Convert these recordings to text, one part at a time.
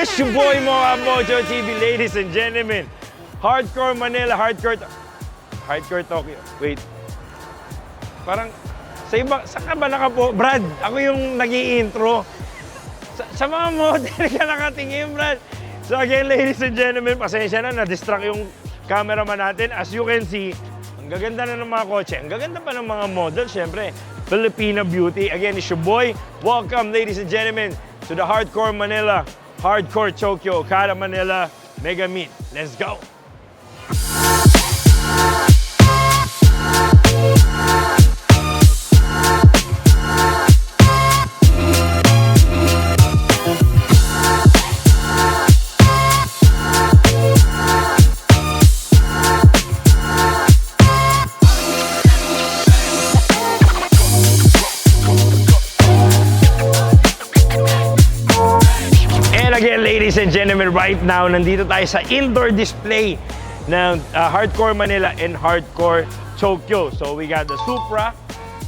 It's your boy MOAB TV, ladies and gentlemen. Hardcore Manila, Hardcore Tokyo. Wait. Parang, saan ka ba nakapo? Brad, ako yung nag-i-intro. Sa mga model ka nakatingin, Brad. So again, ladies and gentlemen, pasensya na, na-distract yung cameraman natin. As you can see, ang gaganda na ng mga kotse. Ang gaganda pa ng mga model, syempre. Filipina beauty. Again, it's your boy. Welcome, ladies and gentlemen, to the Hardcore Manila, Hardcore Tokyo, Okada Manila Mega Meet. Let's go! Again, ladies and gentlemen, right now, nandito tayo sa indoor display ng Hardcore Manila and Hardcore Tokyo. So, we got the Supra,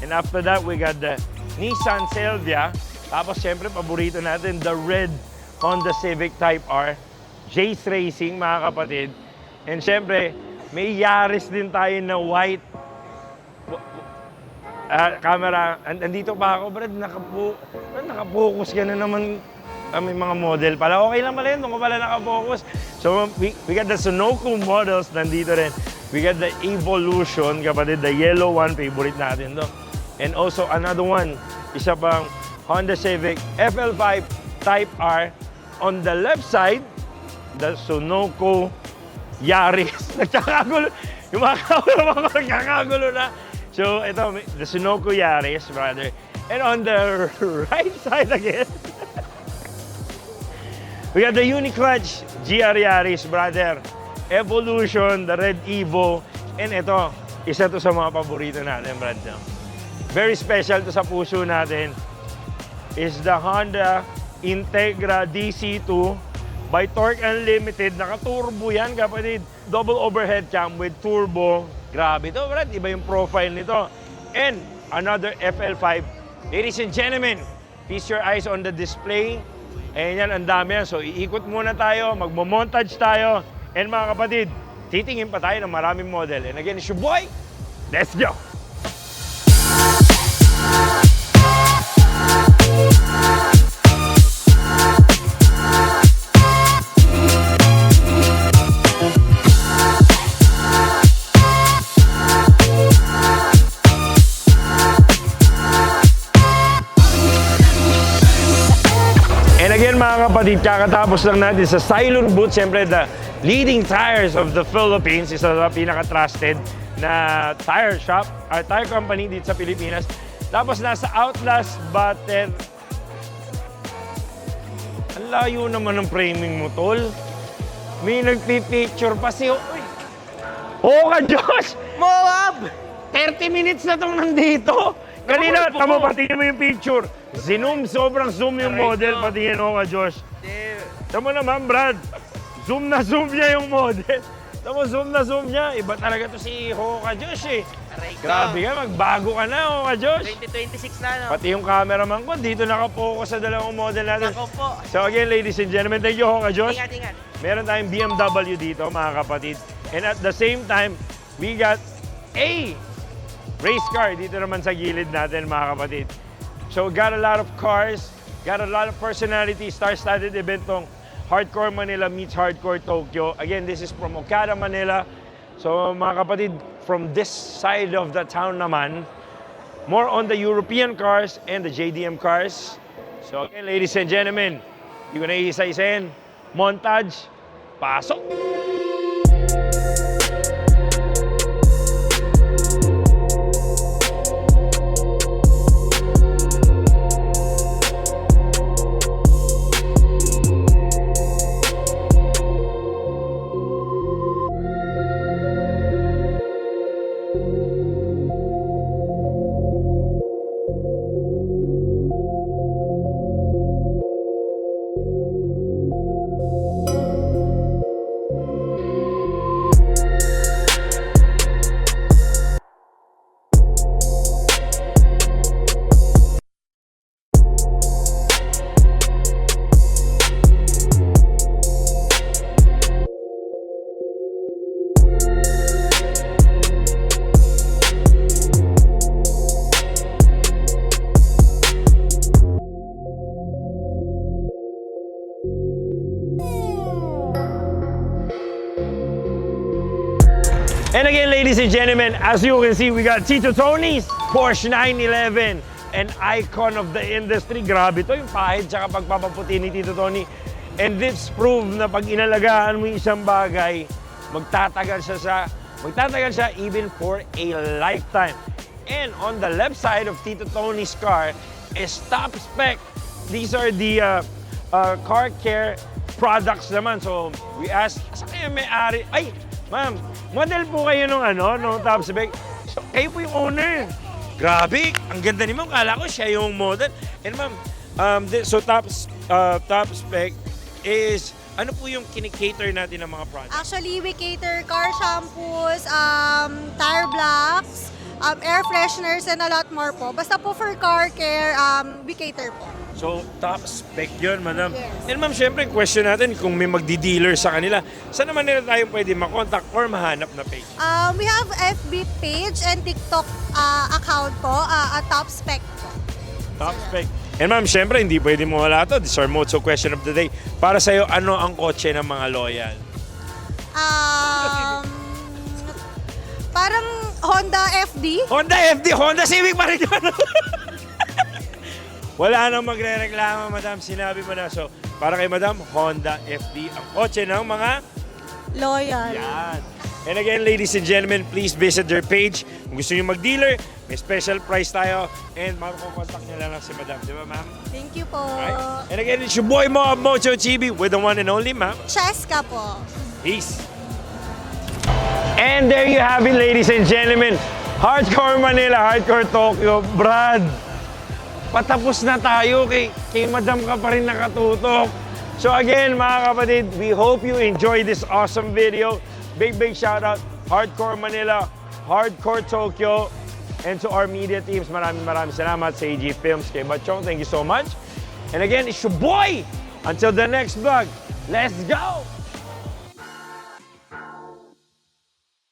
and after that, we got the Nissan Silvia. Tapos, syempre, paborito natin, the red Honda Civic Type R, Jace Racing, mga kapatid. And syempre, may Yaris din tayo na white camera. Andito pa ako, Brad, nakapokus ka na naman. May mga model pala. Okay lang pala yun, doon ko pala nakafocus. So, we got the Sunoco models nandito rin. We got the Evolution, kapatid, the yellow one, favorite natin to. And also, another one, isa pang Honda Civic FL5 Type R. On the left side, the Sunoco Yaris. Nagkakagulo. Yung mga kameraman ko nagkakagulo na. So, ito, the Sunoco Yaris, brother. And on the right side again, we got the Uniclutch GR Yaris, brother. Evolution, the Red Evo. And ito, isa to sa mga paborito natin, brad. Very special to sa puso natin is the Honda Integra DC2 by Torque Unlimited. Naka-turbo yan, kapatid. Double overhead cam with turbo. Grabe to, brad. Iba yung profile nito. And another FL5. Ladies and gentlemen, feast your eyes on the display. Ayan yan, ang dami yan. So, iikot muna tayo, magmo-montage tayo. And mga kapatid, titingin pa tayo ng maraming model. And again, it's your boy. Let's go! Again, mga kapatid, kakatapos lang natin sa Cylon booth. Siyempre, the leading tires of the Philippines, isa sa pinaka-trusted na tire shop, tire company dito sa Pilipinas. Tapos nasa Outlast Battle. Ang layo naman ng framing mo, tol. May nagpipicture pa si... Oo ka, Josh! MOAB! 30 minutes na itong nandito. Kanina, tama, patingin mo yung picture. Zoom, sobrang zoom yung model. Patingin mo ka, Josh. Tama naman, Brad. Zoom na zoom niya yung model. Tama, zoom na zoom niya. Iba talaga to si Hoka Josh eh. Grabe ka, magbago ka na, Hoka Josh. 2026 na, no? Pati yung cameraman ko, dito nakapokus sa dalawang model natin. Ako po. So again, ladies and gentlemen, thank you, Hoka Josh. Ingat. Meron tayong BMW dito, mga kapatid. And at the same time, we got a race car dito naman sa gilid natin, mga kapatid. So, got a lot of cars, got a lot of personality, star-studded event tong Hardcore Manila meets Hardcore Tokyo. Again, this is from Okada, Manila. So, mga kapatid, from this side of the town naman, more on the European cars and the JDM cars. So, again, ladies and gentlemen, hindi ko na isa-isahin. Montage, pasok! ladies and gentlemen, as you can see, we got Tito Tony's Porsche 911, an icon of the industry. Grabe to, yung pahid tsaka pagpapaputi ni Tito Tony. And this prove na pag inalagaan mo yung isang bagay, magtatagal siya even for a lifetime. And on the left side of Tito Tony's car is top spec. These are the car care products naman. So we asked, saan kayo may-ari? Ay, ma'am, model po kayo nung top spec. So kayo po yung owner. Grabe, ang ganda ni ma'am. Kala ko siya yung model. And ma'am, so top spec is, ano po yung kinikater natin ng mga products? Actually, we cater car shampoos, tire blocks, air fresheners, and a lot more po. Basta po for car care, we cater po. So, top spec yun, madam. Yes. And ma'am, syempre, question natin kung may magdi-dealer sa kanila. Saan naman nila tayo pwede makontak or mahanap na page? We have FB page and TikTok account po, at top spec po. Top spec. And ma'am, syempre, hindi pwede mo wala to. This is our motto question of the day. Para sa'yo, ano ang kotse ng mga loyal? Parang Honda FD. Honda Civic pa rin yun. Wala nang magre-reklamo, madam. Sinabi mo na. So, para kay madam, Honda FD ang kotse ng mga Loyal. yan. And again, ladies and gentlemen, please visit their page. Kung gusto nyo mag-dealer, may special price tayo. And makukontak nyo lang si madam. Di ba, ma'am? Thank you po. Alright. And again, it's your boy, MOAB TV with the one and only, ma'am. Cheska po. Peace. And there you have it, ladies and gentlemen. Hardcore Manila, Hardcore Tokyo. Brad, patapos na tayo. Kay madam ka pa rin nakatutok. So again, mga kapatid, we hope you enjoyed this awesome video. Big shout out, Hardcore Manila, Hardcore Tokyo, and to our media teams, maraming salamat sa AG Films, kay Bachong, thank you so much. And again, it's your boy. Until the next vlog, let's go!